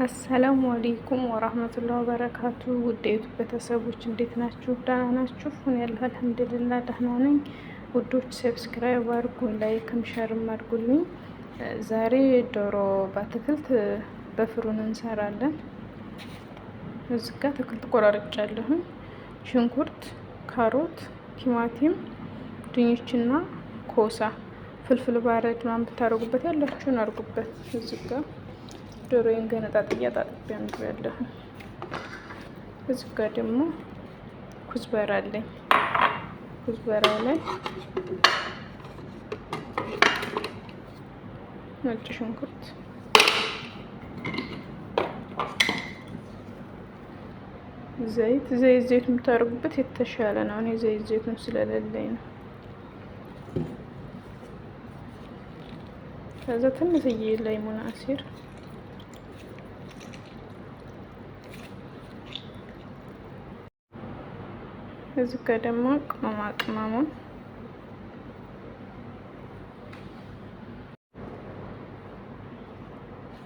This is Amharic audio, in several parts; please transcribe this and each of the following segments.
አሰላሙ አለይኩም ወራህመቱላሂ ወበረካቱ። ውዴቱ ቤተሰቦች እንዴት ናችሁ? ደህና ናችሁ? እኔ ያለሁ አልሐምዱሊላህ ደህና ነኝ። ውዶች ሰብስክራይብ አድርጉኝ፣ ላይክም ሸርም አድርጉልኝ። ዛሬ ዶሮ በአትክልት በፍሩን እንሰራለን። እዚህ ጋር አትክልት ቆራርጫለሁ። ሽንኩርት፣ ካሮት፣ ቲማቲም፣ ድንችና ኮሳ፣ ፍልፍል ባረድ ምናምን ብታደርጉበት ያላችሁን አድርጉበት። እዚህ ጋር ዶሮዬን ገነጣጥያ ጣጥቤ ያለሁ። እዚህ ጋር ደግሞ ኩዝበራ አለኝ። ኩዝበራው ላይ ነጭ ሽንኩርት፣ ዘይት የምታደርጉበት የተሻለ ነው። እኔ ዘይቱን ስለሌለኝ ነው። ከዛ ትንሽዬ ላይሙን አሲር፣ እዚህ ጋር ደግሞ ቅመማ ቅመሙን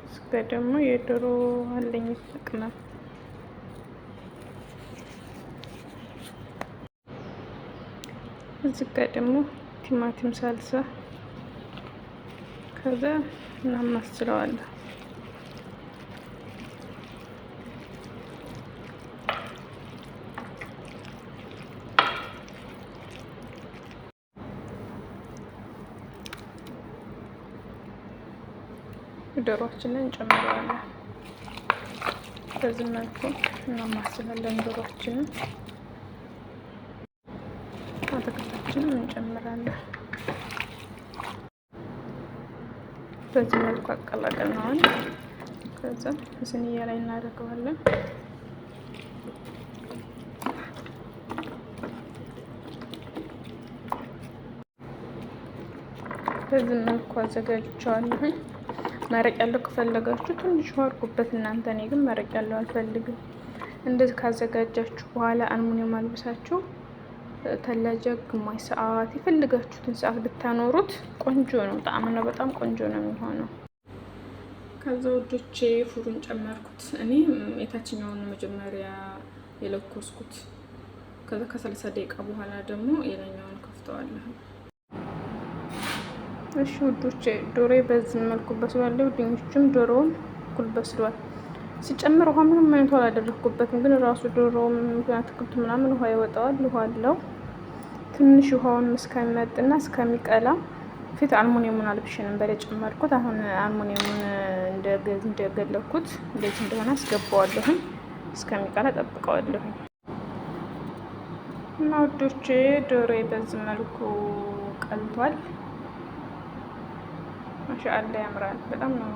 እዚህ ጋር ደግሞ የዶሮ አለኝ ቅመም፣ እዚህ ጋር ደግሞ ቲማቲም ሳልሳ፣ ከዛ እናማስለዋለን። ዶሮአችንን እንጨምረዋለን። በዚህ መልኩ እናማስላለን። ዶሮአችንን አትክልታችንን እንጨምራለን። በዚህ መልኩ አቀላቀልነዋል። ከዛ ስኒያ ላይ እናደርገዋለን። በዚህ መልኩ አዘጋጅቼዋለሁ። መረቅ ያለው ከፈለጋችሁ ትንሽ አድርጉበት እናንተ። እኔ ግን መረቅ ያለው አልፈልግም። እንደዚህ ካዘጋጃችሁ በኋላ አልሙኒየም አልብሳችሁ ተላጃ ግማሽ ሰዓት የፈለጋችሁትን ሰዓት ብታኖሩት ቆንጆ ነው። ጣዕም ነው፣ በጣም ቆንጆ ነው የሚሆነው። ከዛ ወዶቼ ፉሩን ጨመርኩት። እኔ የታችኛውን መጀመሪያ የለኮስኩት። ከዛ ከ30 ደቂቃ በኋላ ደግሞ የላኛውን ከፍተዋለሁ። እሺ ውዶቼ ዶሮ በዚህ መልኩ በስሏል። ድንቹም ዶሮውም እኩል በስሏል። ሲጨምር ውሃ ምንም አይነት አላደረኩበትም፣ ግን ራሱ ዶሮውም አትክልቱ ምናምን ውሃ ይወጣዋል። ውሃ አለው። ትንሽ ውሃውን እስከሚመጥና እስከሚቀላ ፊት አልሙኒየሙን አልብሼ ነበር የጨመርኩት። አሁን አልሙኒየሙን እንደገለኩት እንዴት እንደሆነ አስገባዋለሁ። እስከሚቀላ ጠብቀዋለሁ። እና ውዶቼ ዶሮ በዚህ መልኩ ቀልቷል። ማሻአላ ያምራል። በጣም ነው